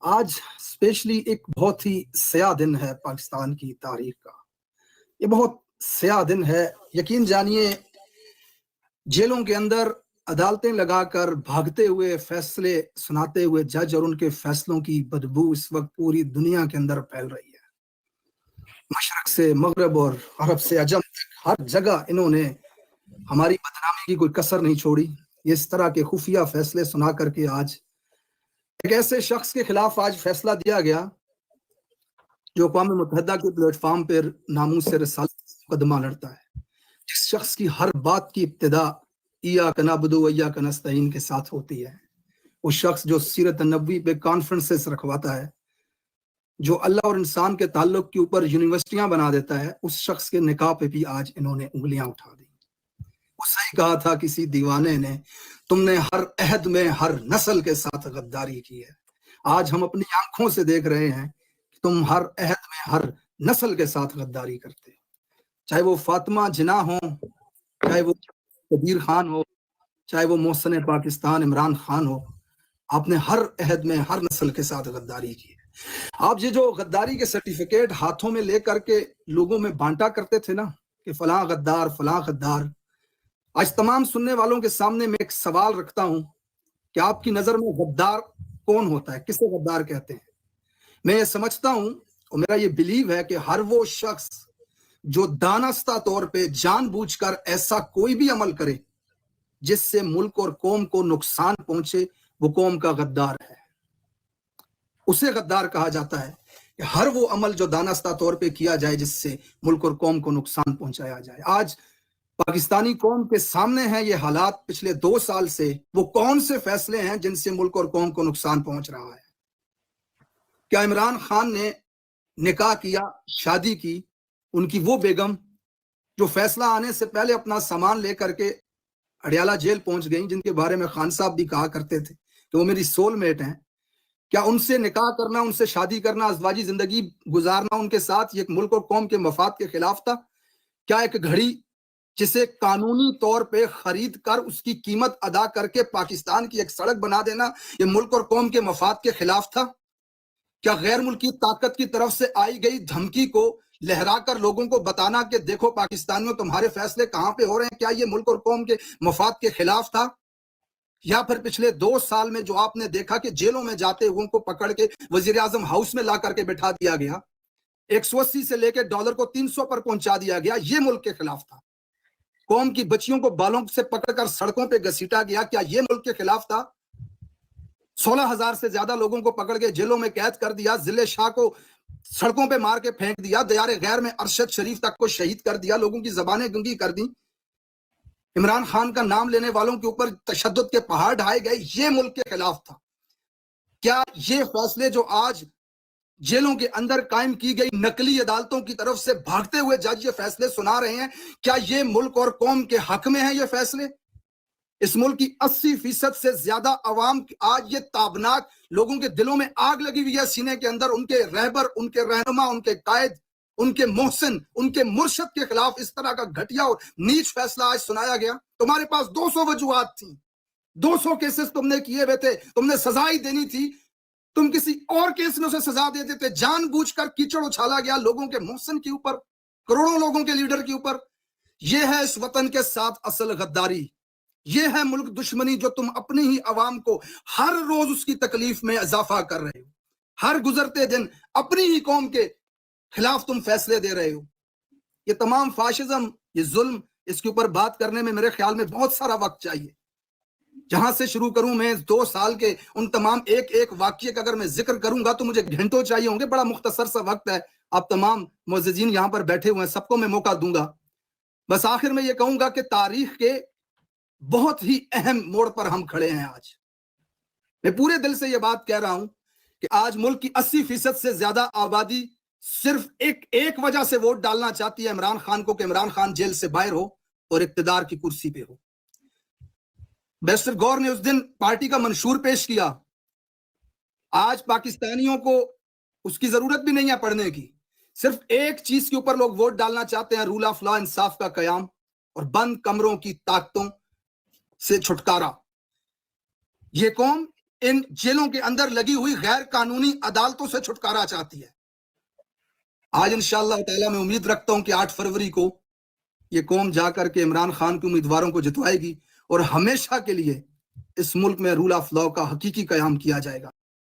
آج اسپیشلی ایک بہت ہی سیاہ دن ہے پاکستان کی تاریخ کا. یہ بہت سیاہ دن ہے. یقین جانیے جیلوں کے اندر عدالتیں لگا کر بھاگتے ہوئے فیصلے سناتے ہوئے جج اور ان کے فیصلوں کی بدبو اس وقت پوری دنیا کے اندر پھیل رہی ہے. مشرق سے مغرب اور عرب سے عجم تک ہر جگہ انہوں نے ہماری بدنامی کی کوئی کسر نہیں چھوڑی. اس طرح کے خفیہ فیصلے سنا کر کے آج ایک ایسے شخص کے خلاف آج فیصلہ دیا گیا جو اقوام متحدہ کے پلیٹ فارم پر ناموس سے رسالت مقدمہ لڑتا ہے. جس شخص کی ہر بات کی ابتدا ایاک نعبد و ایاک نستعین کے ساتھ ہوتی ہے. وہ شخص جو سیرت نبوی پہ کانفرنسز رکھواتا ہے, جو اللہ اور انسان کے تعلق کے اوپر یونیورسٹیاں بنا دیتا ہے, اس شخص کے نکاح پہ بھی آج انہوں نے انگلیاں اٹھا دی. وہ صحیح کہا تھا کسی دیوانے نے, تم نے ہر عہد میں ہر نسل کے ساتھ غداری کی ہے. آج ہم اپنی آنکھوں سے دیکھ رہے ہیں کہ تم ہر عہد میں ہر نسل کے ساتھ غداری کرتے ہو. چاہے وہ فاطمہ جناح ہو, چاہے وہ کبیر خان ہو, چاہے وہ محسن پاکستان عمران خان ہو, آپ نے ہر عہد میں ہر نسل کے ساتھ غداری کی ہے. آپ یہ جو غداری کے سرٹیفکیٹ ہاتھوں میں لے کر کے لوگوں میں بانٹا کرتے تھے نا کہ فلاں غدار فلاں غدار, آج تمام سننے والوں کے سامنے میں ایک سوال رکھتا ہوں کہ آپ کی نظر میں غدار کون ہوتا ہے, کسے غدار کہتے ہیں؟ میں یہ سمجھتا ہوں اور میرا یہ بلیو ہے کہ ہر وہ شخص جو دانستہ طور پہ جان بوجھ کر ایسا کوئی بھی عمل کرے جس سے ملک اور قوم کو نقصان پہنچے, وہ قوم کا غدار ہے. اسے غدار کہا جاتا ہے کہ ہر وہ عمل جو دانستہ طور پہ کیا جائے جس سے ملک اور قوم کو نقصان پہنچایا جائے. آج پاکستانی قوم کے سامنے ہیں یہ حالات پچھلے 2 سال سے. وہ کون سے فیصلے ہیں جن سے ملک اور قوم کو نقصان پہنچ رہا ہے؟ کیا عمران خان نے نکاح کیا, شادی کی, ان کی وہ بیگم جو فیصلہ آنے سے پہلے اپنا سامان لے کر کے اڈیالہ جیل پہنچ گئیں, جن کے بارے میں خان صاحب بھی کہا کرتے تھے کہ وہ میری سول میٹ ہیں, کیا ان سے نکاح کرنا, ان سے شادی کرنا, ازدواجی زندگی گزارنا ان کے ساتھ یہ ملک اور قوم کے مفاد کے خلاف تھا؟ کیا ایک گھڑی جسے قانونی طور پہ خرید کر اس کی قیمت ادا کر کے پاکستان کی ایک سڑک بنا دینا یہ ملک اور قوم کے مفاد کے خلاف تھا؟ کیا غیر ملکی طاقت کی طرف سے آئی گئی دھمکی کو لہرا کر لوگوں کو بتانا کہ دیکھو پاکستانیوں تمہارے فیصلے کہاں پہ ہو رہے ہیں, کیا یہ ملک اور قوم کے مفاد کے خلاف تھا؟ یا پھر پچھلے 2 سال میں جو آپ نے دیکھا کہ جیلوں میں جاتے ہوئے کو پکڑ کے وزیر اعظم ہاؤس میں لا کر کے بٹھا دیا گیا, 180 سے لے کے ڈالر کو 300 پر پہنچا دیا گیا, یہ ملک کے خلاف تھا؟ قوم کی بچیوں کو بالوں سے پکڑ کر سڑکوں پہ گھسیٹا گیا, کیا یہ ملک کے خلاف تھا؟ 16,000 سے زیادہ لوگوں کو پکڑ کے جیلوں میں قید کر دیا, ضلع شاہ کو سڑکوں پہ مار کے پھینک دیا, دیار غیر میں ارشد شریف تک کو شہید کر دیا, لوگوں کی زبانیں گنگی کر دی, عمران خان کا نام لینے والوں کے اوپر تشدد کے پہاڑ ڈھائے گئے, یہ ملک کے خلاف تھا؟ کیا یہ فیصلے جو آج جیلوں کے اندر قائم کی گئی نقلی عدالتوں کی طرف سے بھاگتے ہوئے جج یہ فیصلے سنا رہے ہیں, کیا یہ ملک اور قوم کے حق میں ہیں یہ فیصلے؟ اس ملک کی 80% سے زیادہ عوام آج یہ تابناک لوگوں کے دلوں میں آگ لگی ہوئی ہے سینے کے اندر, ان کے رہبر, ان کے رہنما, ان کے قائد, ان کے محسن, ان کے مرشد کے خلاف اس طرح کا گھٹیا اور نیچ فیصلہ آج سنایا گیا. تمہارے پاس 200 وجوہات تھیں, 200 کیسز تم نے کیے ہوئے تھے, تم نے سزا ہی دینی تھی, تم کسی اور کیس میں اسے سزا دے دیتے. جان بوجھ کر کیچڑ اچھالا گیا لوگوں کے محسن کے اوپر, کروڑوں لوگوں کے لیڈر کے اوپر. یہ ہے اس وطن کے ساتھ اصل غداری, یہ ہے ملک دشمنی جو تم اپنی ہی عوام کو ہر روز اس کی تکلیف میں اضافہ کر رہے ہو. ہر گزرتے دن اپنی ہی قوم کے خلاف تم فیصلے دے رہے ہو. یہ تمام فاشزم, یہ ظلم, اس کے اوپر بات کرنے میں میرے خیال میں بہت سارا وقت چاہیے. جہاں سے شروع کروں میں 2 سال کے ان تمام ایک واقعے کا اگر میں ذکر کروں گا تو مجھے گھنٹوں چاہیے ہوں گے. بڑا مختصر سا وقت ہے, آپ تمام معززین یہاں پر بیٹھے ہوئے ہیں, سب کو میں موقع دوں گا. بس آخر میں یہ کہوں گا کہ تاریخ کے بہت ہی اہم موڑ پر ہم کھڑے ہیں آج. میں پورے دل سے یہ بات کہہ رہا ہوں کہ آج ملک کی 80% سے زیادہ آبادی صرف ایک وجہ سے ووٹ ڈالنا چاہتی ہے عمران خان کو, کہ عمران خان جیل سے باہر ہو اور اقتدار کی کرسی پہ ہو. بیرسٹر گور نے اس دن پارٹی کا منشور پیش کیا. آج پاکستانیوں کو اس کی ضرورت بھی نہیں ہے پڑھنے کی, صرف ایک چیز کے اوپر لوگ ووٹ ڈالنا چاہتے ہیں, رول آف لا, انصاف کا قیام اور بند کمروں کی طاقتوں سے چھٹکارا. یہ قوم ان جیلوں کے اندر لگی ہوئی غیر قانونی عدالتوں سے چھٹکارا چاہتی ہے۔ آج انشاءاللہ تعالیٰ میں امید رکھتا ہوں کہ 8 فروری کو یہ قوم جا کر کے عمران خان کے امیدواروں کو جتوائے گی اور ہمیشہ کے لیے اس ملک میں رول آف لاء کا حقیقی قیام کیا جائے گا۔